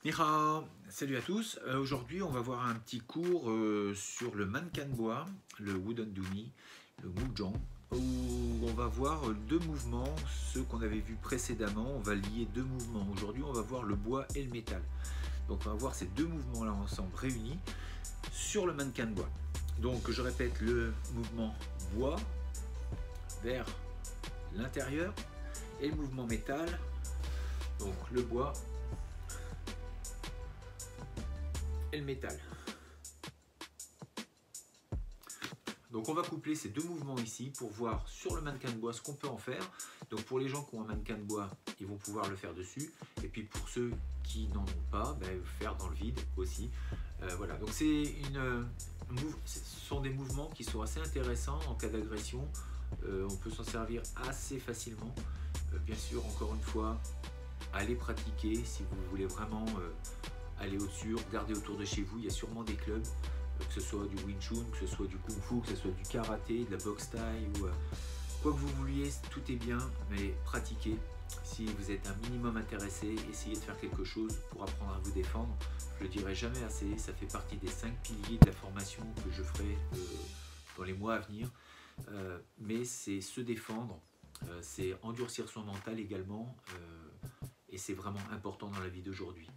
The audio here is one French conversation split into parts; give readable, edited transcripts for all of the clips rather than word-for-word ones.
Mira, salut à tous. Aujourd'hui, on va voir un petit cours sur le mannequin de bois, le Wooden Dummy, le Mujang, où on va voir deux mouvements, ceux qu'on avait vus précédemment. On va lier deux mouvements. Aujourd'hui, on va voir le bois et le métal. Donc, on va voir ces deux mouvements-là ensemble réunis sur le mannequin de bois. Donc, je répète le mouvement bois vers l'intérieur et le mouvement métal. Donc, le bois et le métal. Donc on va coupler ces deux mouvements ici pour voir sur le mannequin de bois ce qu'on peut en faire. Donc pour les gens qui ont un mannequin de bois, ils vont pouvoir le faire dessus. Et puis pour ceux qui n'en ont pas, faire dans le vide aussi. Voilà, donc ce sont des mouvements qui sont assez intéressants en cas d'agression. On peut s'en servir assez facilement. Bien sûr, encore une fois, allez pratiquer si vous voulez vraiment aller au-dessus, regardez autour de chez vous, il y a sûrement des clubs, que ce soit du Wing Chun, que ce soit du Kung Fu, que ce soit du karaté, de la boxe thaï, ou quoi que vous vouliez, tout est bien, mais pratiquez. Si vous êtes un minimum intéressé, essayez de faire quelque chose pour apprendre à vous défendre. Je le dirai jamais assez, ça fait partie des 5 piliers de la formation que je ferai dans les mois à venir. Mais c'est se défendre, c'est endurcir son mental également, et c'est vraiment important dans la vie d'aujourd'hui.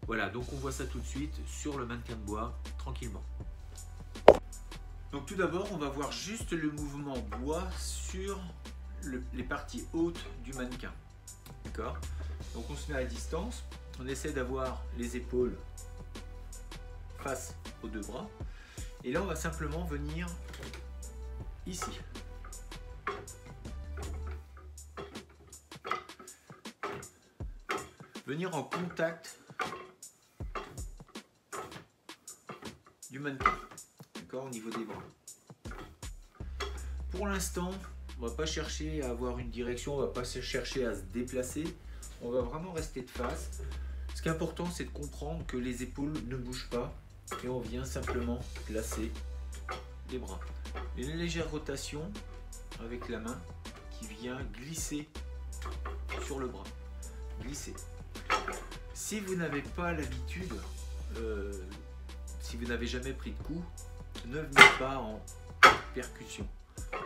Voilà, donc on voit ça tout de suite sur le mannequin de bois, tranquillement. Donc tout d'abord, on va voir juste le mouvement bois sur les parties hautes du mannequin. D'accord? Donc on se met à distance, on essaie d'avoir les épaules face aux deux bras. Et là, on va simplement venir ici. Venir en contact du mannequin, d'accord, au niveau des bras. Pour l'instant, on va pas chercher à avoir une direction, on va pas chercher à se déplacer, on va vraiment rester de face. Ce qui est important, c'est de comprendre que les épaules ne bougent pas et on vient simplement placer les bras. Une légère rotation avec la main qui vient glisser sur le bras. Glisser. Si vous n'avez pas l'habitude, si vous n'avez jamais pris de coup, ne venez pas en percussion.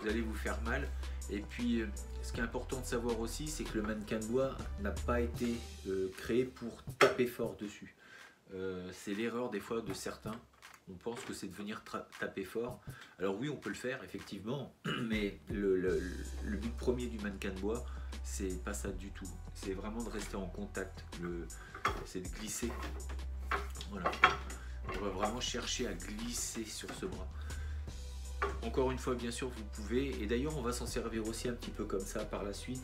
Vous allez vous faire mal. Et puis, ce qui est important de savoir aussi, c'est que le mannequin de bois n'a pas été créé pour taper fort dessus. C'est l'erreur des fois de certains. On pense que c'est de venir taper fort. Alors oui, on peut le faire, effectivement, mais le but premier du mannequin de bois, c'est pas ça du tout. C'est vraiment de rester en contact. C'est de glisser. Voilà. On va vraiment chercher à glisser sur ce bras. Encore une fois, bien sûr, vous pouvez, et d'ailleurs on va s'en servir aussi un petit peu comme ça par la suite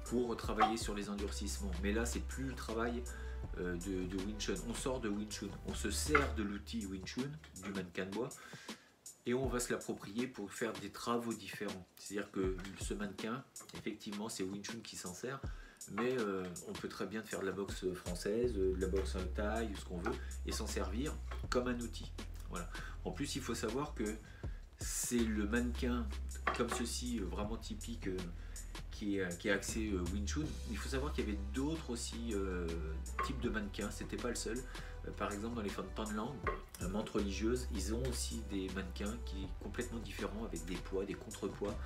pour travailler sur les endurcissements. Mais là, c'est plus le travail de Wing Chun. On sort de Wing Chun, on se sert de l'outil Wing Chun, du mannequin de bois, et on va se l'approprier pour faire des travaux différents. C'est-à-dire que ce mannequin, effectivement, c'est Wing Chun qui s'en sert, mais on peut très bien faire de la boxe française, de la boxe thaï, ce qu'on veut, et s'en servir comme un outil. Voilà. En plus, il faut savoir que c'est le mannequin comme ceci, vraiment typique, qui est axé Wing Chun. Il faut savoir qu'il y avait d'autres aussi types de mannequins, c'était pas le seul. Par exemple, dans les Fantanlang, menthes religieuses, ils ont aussi des mannequins qui sont complètement différents, avec des poids, des contrepoids,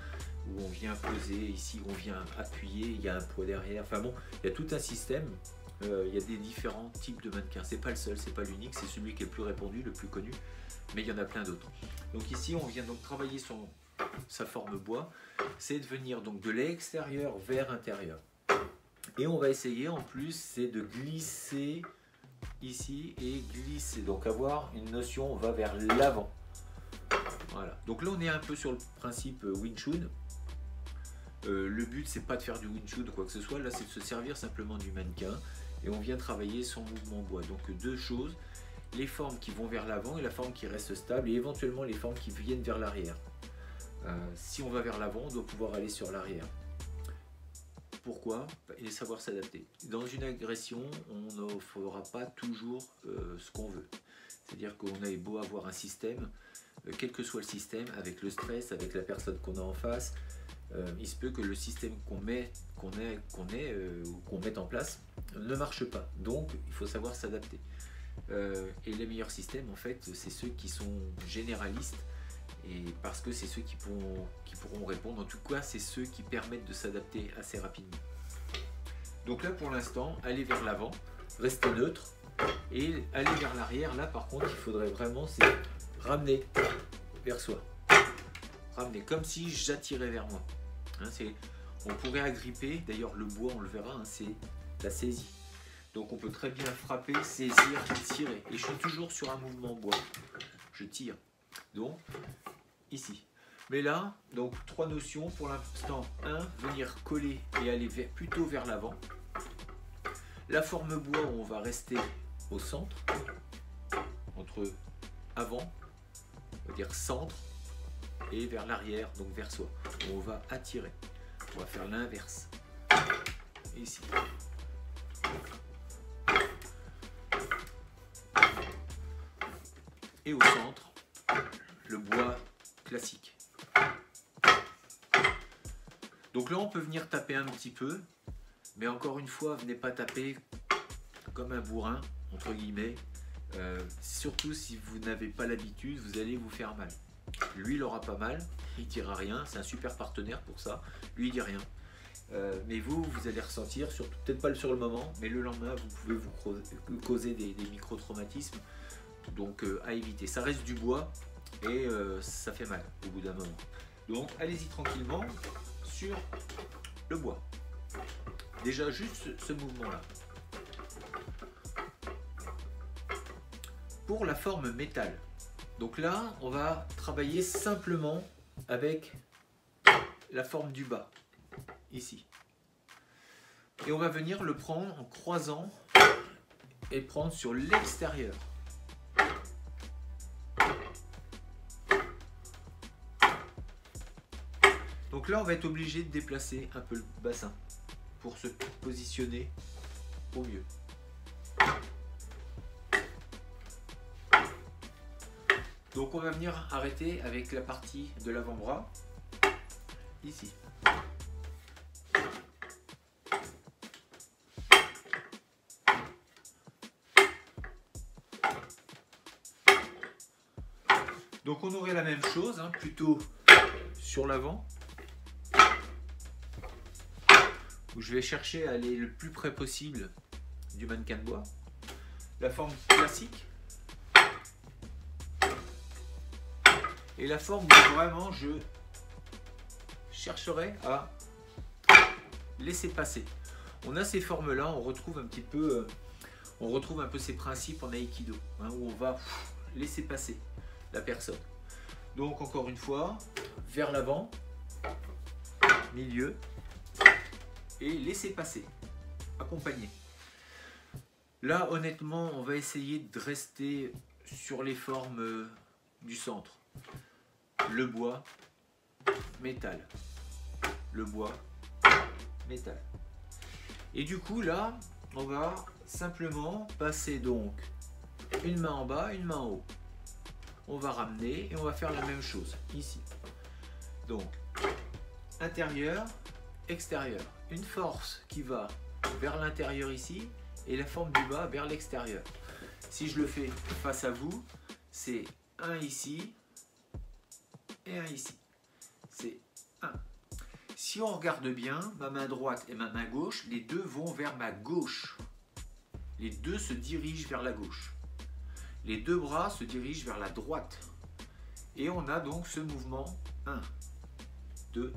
où on vient poser, ici on vient appuyer, il y a un poids derrière. Enfin bon, il y a tout un système, il y a des différents types de mannequins. C'est pas le seul, c'est pas l'unique, c'est celui qui est le plus répandu, le plus connu, mais il y en a plein d'autres. Donc ici, on vient donc travailler sur sa forme bois, c'est de venir donc de l'extérieur vers l'intérieur. Et on va essayer en plus, c'est de glisser ici et glisser, donc avoir une notion, on va vers l'avant. Voilà, donc là on est un peu sur le principe Wing Chun. Le but c'est pas de faire du Wing Chun ou quoi que ce soit, là c'est de se servir simplement du mannequin et on vient travailler son mouvement bois. Donc deux choses, les formes qui vont vers l'avant et la forme qui reste stable, et éventuellement les formes qui viennent vers l'arrière. Si on va vers l'avant, on doit pouvoir aller sur l'arrière. Pourquoi? Et savoir s'adapter. Dans une agression, on ne fera pas toujours ce qu'on veut. C'est-à-dire qu'on a beau avoir un système, quel que soit le système, avec le stress, avec la personne qu'on a en face, il se peut que le système qu'on mette en place ne marche pas. Donc il faut savoir s'adapter. Et les meilleurs systèmes, en fait, c'est ceux qui sont généralistes, et parce que c'est ceux qui pourront répondre. En tout cas, c'est ceux qui permettent de s'adapter assez rapidement. Donc là, pour l'instant, aller vers l'avant, rester neutre, et aller vers l'arrière. Là, par contre, il faudrait vraiment ramener vers soi. Ramener, comme si j'attirais vers moi. Hein, on pourrait agripper, d'ailleurs le bois, on le verra, hein, c'est la saisie. Donc on peut très bien frapper, saisir, tirer. Et je suis toujours sur un mouvement bois. Je tire. Donc, ici. Mais là, donc 3 notions pour l'instant. 1, venir coller et aller plutôt vers l'avant. La forme bois, on va rester au centre, entre avant, on va dire centre, et vers l'arrière, donc vers soi. On va attirer. On va faire l'inverse. Ici. Et au centre, le bois classique. Donc là, on peut venir taper un petit peu, mais encore une fois, venez pas taper comme un bourrin, entre guillemets. Surtout si vous n'avez pas l'habitude, vous allez vous faire mal. Lui, il aura pas mal, il ne dira rien, c'est un super partenaire pour ça, lui, il dit rien. Mais vous allez ressentir, surtout peut-être pas sur le moment, mais le lendemain, vous pouvez vous causer des micro-traumatismes. Donc à éviter. Ça reste du bois et ça fait mal au bout d'un moment. Donc allez-y tranquillement sur le bois. Déjà juste ce mouvement-là. Pour la forme métal. Donc là, on va travailler simplement avec la forme du bas, ici. Et on va venir le prendre en croisant et prendre sur l'extérieur. Donc là, on va être obligé de déplacer un peu le bassin pour se positionner au mieux. Donc on va venir arrêter avec la partie de l'avant-bras, ici. Donc on aurait la même chose, hein, plutôt sur l'avant, où je vais chercher à aller le plus près possible du mannequin de bois. La forme classique. Et la forme où vraiment je chercherai à laisser passer. On a ces formes-là, on retrouve un peu ces principes en aïkido, hein, où on va laisser passer la personne. Donc encore une fois, vers l'avant, milieu, et laisser passer, accompagner. Là, honnêtement, on va essayer de rester sur les formes du centre. Le bois, métal. Le bois, métal. Et du coup, là, on va simplement passer donc une main en bas, une main en haut. On va ramener et on va faire la même chose ici. Donc, intérieur, extérieur. Une force qui va vers l'intérieur ici et la forme du bas vers l'extérieur. Si je le fais face à vous, c'est un ici et un ici. C'est un. Si on regarde bien, ma main droite et ma main gauche, les deux vont vers ma gauche. Les deux se dirigent vers la gauche. Les deux bras se dirigent vers la droite. Et on a donc ce mouvement 1, 2,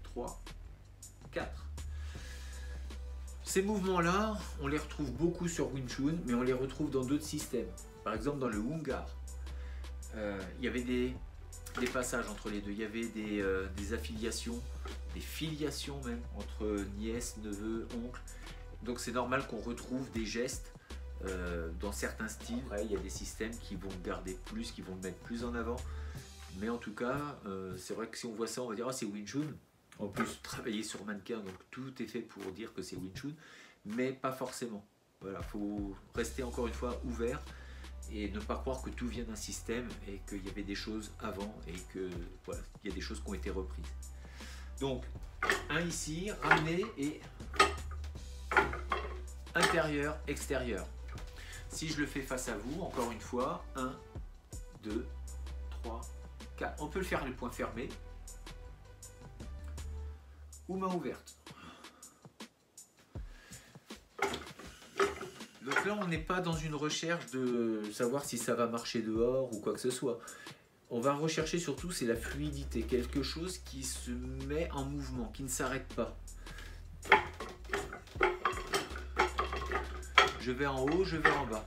3, 4. Ces mouvements-là, on les retrouve beaucoup sur Wing Chun, mais on les retrouve dans d'autres systèmes. Par exemple, dans le Wungar, il y avait des passages entre les deux. Il y avait des affiliations, des filiations même, entre nièce, neveu, oncle. Donc c'est normal qu'on retrouve des gestes dans certains styles. Après, il y a des systèmes qui vont garder plus, qui vont le mettre plus en avant. Mais en tout cas, c'est vrai que si on voit ça, on va dire « Ah, c'est Wing Chun ». En plus, travailler sur mannequin, donc tout est fait pour dire que c'est Wing Chun, mais pas forcément. Voilà, faut rester encore une fois ouvert et ne pas croire que tout vient d'un système et qu'il y avait des choses avant et que voilà, il y a des choses qui ont été reprises. Donc, un ici, ramener et intérieur, extérieur. Si je le fais face à vous, encore une fois, 1, 2, 3, 4. On peut le faire les poings fermés ou main ouverte. Donc là, on n'est pas dans une recherche de savoir si ça va marcher dehors ou quoi que ce soit. On va rechercher surtout, c'est la fluidité, quelque chose qui se met en mouvement, qui ne s'arrête pas. Je vais en haut, je vais en bas.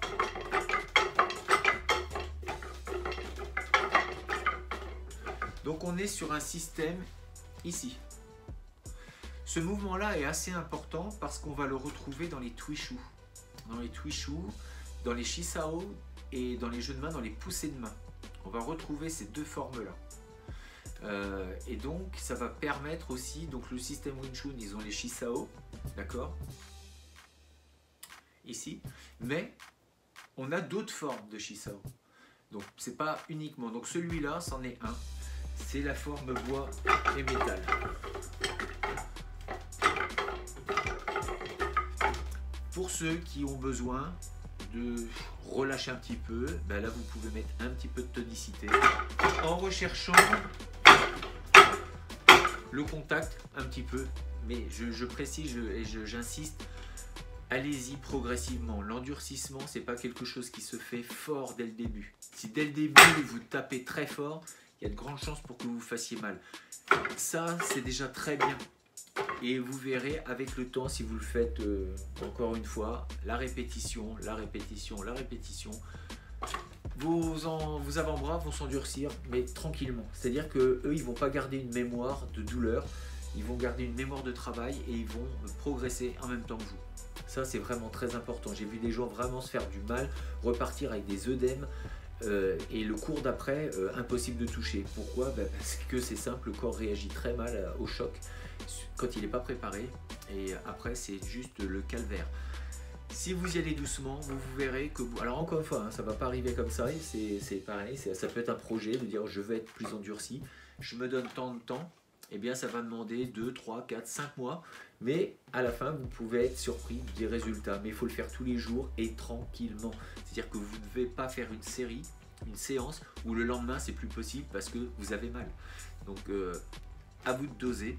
Donc on est sur un système ici. Ce mouvement-là est assez important parce qu'on va le retrouver dans les Twishu. Dans les Twishu, dans les Shisao et dans les jeux de main, dans les poussées de main. On va retrouver ces deux formes-là. Et donc, ça va permettre aussi, donc le système Wing Chun, ils ont les Shisao, d'accord, ici, mais on a d'autres formes de Shisao. Donc, c'est pas uniquement. Donc, celui-là, c'en est un. C'est la forme bois et métal. Pour ceux qui ont besoin de relâcher un petit peu, ben là vous pouvez mettre un petit peu de tonicité en recherchant le contact un petit peu, mais je précise et j'insiste, allez-y progressivement. L'endurcissement, c'est pas quelque chose qui se fait fort dès le début. Si dès le début vous tapez très fort, il y a de grandes chances pour que vous fassiez mal. Ça, c'est déjà très bien. Et vous verrez avec le temps, si vous le faites encore une fois, la répétition, la répétition, la répétition, vos avant-bras vont s'endurcir, mais tranquillement. C'est-à-dire qu'eux, ils ne vont pas garder une mémoire de douleur, ils vont garder une mémoire de travail et ils vont progresser en même temps que vous. Ça, c'est vraiment très important. J'ai vu des gens vraiment se faire du mal, repartir avec des œdèmes. Et le cours d'après, impossible de toucher. Pourquoi? Parce que c'est simple, le corps réagit très mal au choc quand il n'est pas préparé, et après c'est juste le calvaire. Si vous y allez doucement, vous verrez que vous... Alors encore une fois, hein, ça ne va pas arriver comme ça, c'est pareil, ça peut être un projet de dire je vais être plus endurci, je me donne tant de temps, et bien ça va demander 2, 3, 4, 5 mois, mais à la fin vous pouvez être surpris des résultats, mais il faut le faire tous les jours et tranquillement. C'est-à-dire que vous ne devez pas faire une série, une séance où le lendemain c'est plus possible parce que vous avez mal. Donc à vous de doser.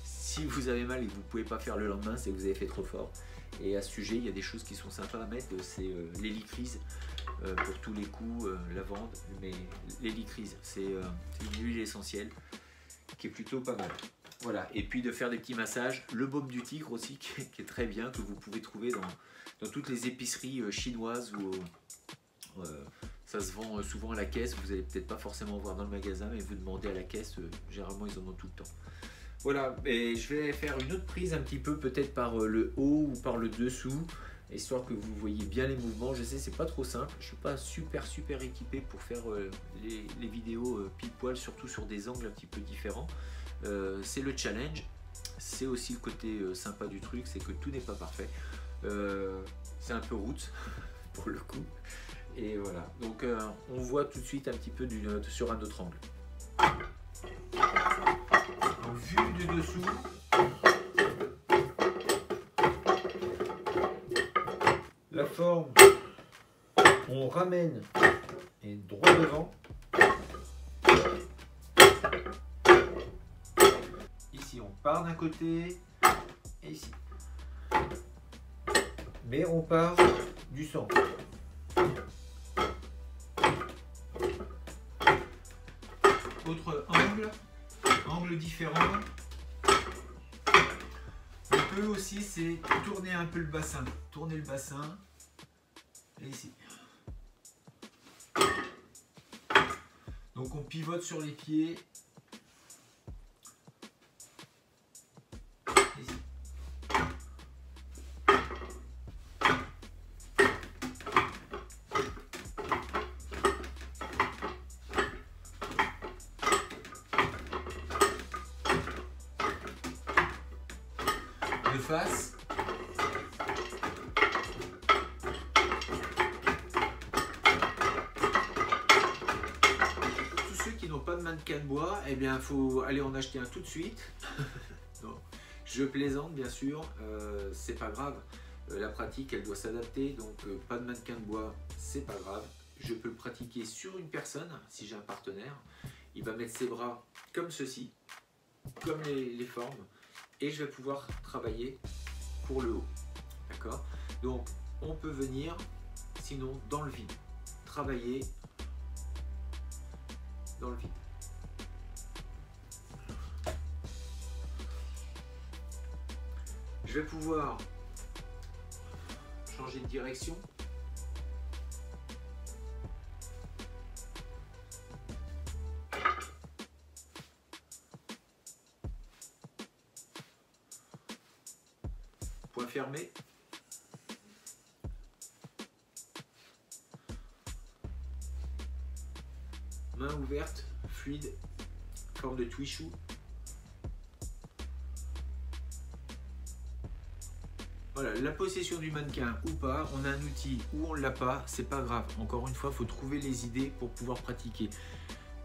Si vous avez mal et que vous ne pouvez pas faire le lendemain, c'est que vous avez fait trop fort. Et à ce sujet, il y a des choses qui sont sympas à mettre, c'est l'hélicryse pour tous les coups, lavande, mais l'hélicryse, c'est une huile essentielle qui est plutôt pas mal. Voilà, et puis de faire des petits massages, le baume du tigre aussi, qui est très bien, que vous pouvez trouver dans toutes les épiceries chinoises ou ça se vend souvent à la caisse. Vous n'allez peut-être pas forcément voir dans le magasin, mais vous demandez à la caisse, généralement ils en ont tout le temps. Voilà, et je vais faire une autre prise un petit peu peut-être par le haut ou par le dessous, histoire que vous voyez bien les mouvements. Je sais, c'est pas trop simple, je suis pas super équipé pour faire les vidéos pile poil, surtout sur des angles un petit peu différents. C'est le challenge, c'est aussi le côté sympa du truc, c'est que tout n'est pas parfait. C'est un peu route pour le coup. Et voilà, donc on voit tout de suite un petit peu sur un autre angle. Vue du dessous, la forme, on ramène et droit devant. Ici on part d'un côté et ici. Mais on part du centre. Autre angle différent. On peut aussi, c'est tourner un peu le bassin. Tourner le bassin. Et ici. Donc on pivote sur les pieds. Ici. De face. Tous ceux qui n'ont pas de mannequin de bois, eh bien, il faut aller en acheter un tout de suite. Non. Je plaisante bien sûr, c'est pas grave. La pratique elle doit s'adapter, donc pas de mannequin de bois, c'est pas grave. Je peux le pratiquer sur une personne si j'ai un partenaire. Il va mettre ses bras comme ceci, comme les formes, et je vais pouvoir travailler pour le haut. D'accord? Donc on peut venir sinon dans le vide, travailler dans le vide. Je vais pouvoir changer de direction. Point fermé. Main ouverte, fluide, forme de twichou. Voilà, la possession du mannequin ou pas, on a un outil ou on ne l'a pas, c'est pas grave. Encore une fois, il faut trouver les idées pour pouvoir pratiquer.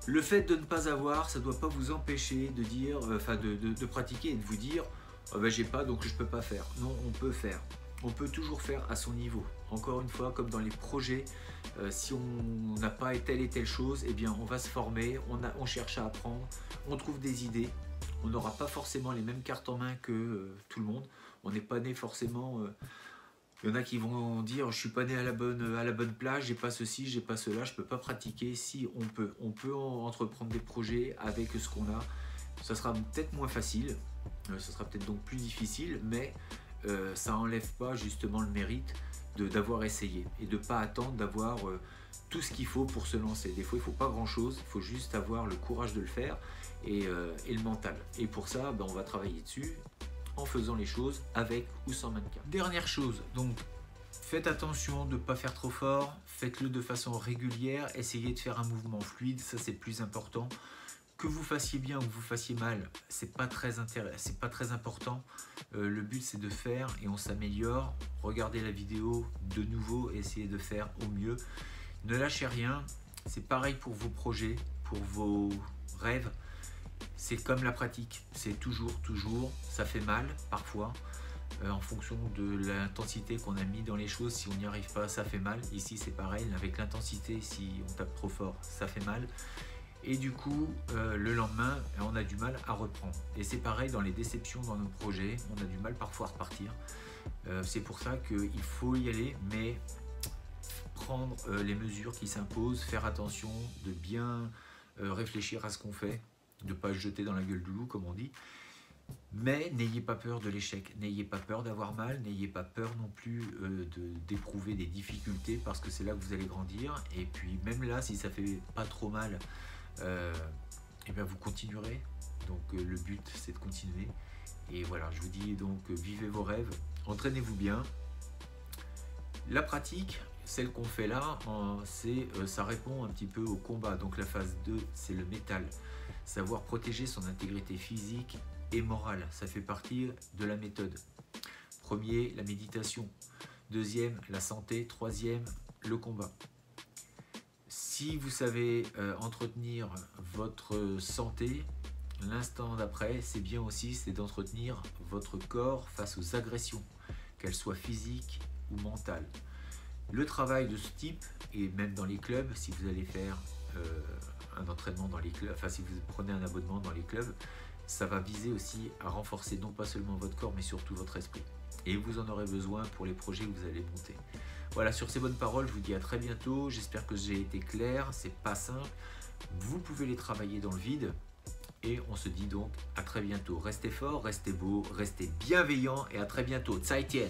Le fait de ne pas avoir, ça ne doit pas vous empêcher de dire, de pratiquer et de vous dire oh ben, j'ai pas donc je peux pas faire. Non, on peut faire. On peut toujours faire à son niveau. Encore une fois, comme dans les projets, si on n'a pas telle et telle chose, eh bien on va se former, on cherche à apprendre, on trouve des idées. On n'aura pas forcément les mêmes cartes en main que tout le monde. On n'est pas né forcément. Il y en a qui vont dire je suis pas né à la bonne plage, j'ai pas ceci, j'ai pas cela, je peux pas pratiquer. Si on peut entreprendre des projets avec ce qu'on a. Ça sera peut-être moins facile, ça sera peut-être donc plus difficile, mais ça n'enlève pas justement le mérite d'avoir essayé et de ne pas attendre d'avoir tout ce qu'il faut pour se lancer. Des fois il ne faut pas grand chose, il faut juste avoir le courage de le faire et le mental. Et pour ça, ben, on va travailler dessus en faisant les choses avec ou sans mannequin. Dernière chose, donc faites attention de ne pas faire trop fort, faites-le de façon régulière, essayez de faire un mouvement fluide, ça c'est plus important. Que vous fassiez bien ou que vous fassiez mal, c'est pas très important. Le but c'est de faire et on s'améliore. Regardez la vidéo de nouveau, essayez de faire au mieux. Ne lâchez rien, c'est pareil pour vos projets, pour vos rêves. C'est comme la pratique, c'est toujours, ça fait mal parfois. En fonction de l'intensité qu'on a mis dans les choses, si on n'y arrive pas, ça fait mal. Ici c'est pareil, avec l'intensité, si on tape trop fort, ça fait mal. Et du coup, le lendemain, on a du mal à reprendre. Et c'est pareil dans les déceptions dans nos projets, on a du mal parfois à repartir. C'est pour ça qu'il faut y aller, mais prendre les mesures qui s'imposent, faire attention, de bien réfléchir à ce qu'on fait, de ne pas se jeter dans la gueule du loup, comme on dit. Mais n'ayez pas peur de l'échec, n'ayez pas peur d'avoir mal, n'ayez pas peur non plus d'éprouver des difficultés, parce que c'est là que vous allez grandir. Et puis même là, si ça fait pas trop mal, et bien vous continuerez. Donc le but c'est de continuer. Et voilà, je vous dis donc vivez vos rêves, entraînez-vous bien. La pratique, celle qu'on fait là, ça répond un petit peu au combat. Donc la phase 2, c'est le métal. Savoir protéger son intégrité physique et morale, ça fait partie de la méthode. Premier, la méditation. Deuxième, la santé. Troisième, le combat. Si vous savez entretenir votre santé, l'instant d'après, c'est bien aussi, c'est d'entretenir votre corps face aux agressions, qu'elles soient physiques ou mentales. Le travail de ce type, et même dans les clubs, si vous allez faire un entraînement dans les clubs, enfin si vous prenez un abonnement dans les clubs, ça va viser aussi à renforcer non pas seulement votre corps, mais surtout votre esprit. Et vous en aurez besoin pour les projets que vous allez monter. Voilà, sur ces bonnes paroles, je vous dis à très bientôt. J'espère que j'ai été clair, c'est pas simple. Vous pouvez les travailler dans le vide. Et on se dit donc à très bientôt. Restez forts, restez beaux, restez bienveillants et à très bientôt. Zaijian.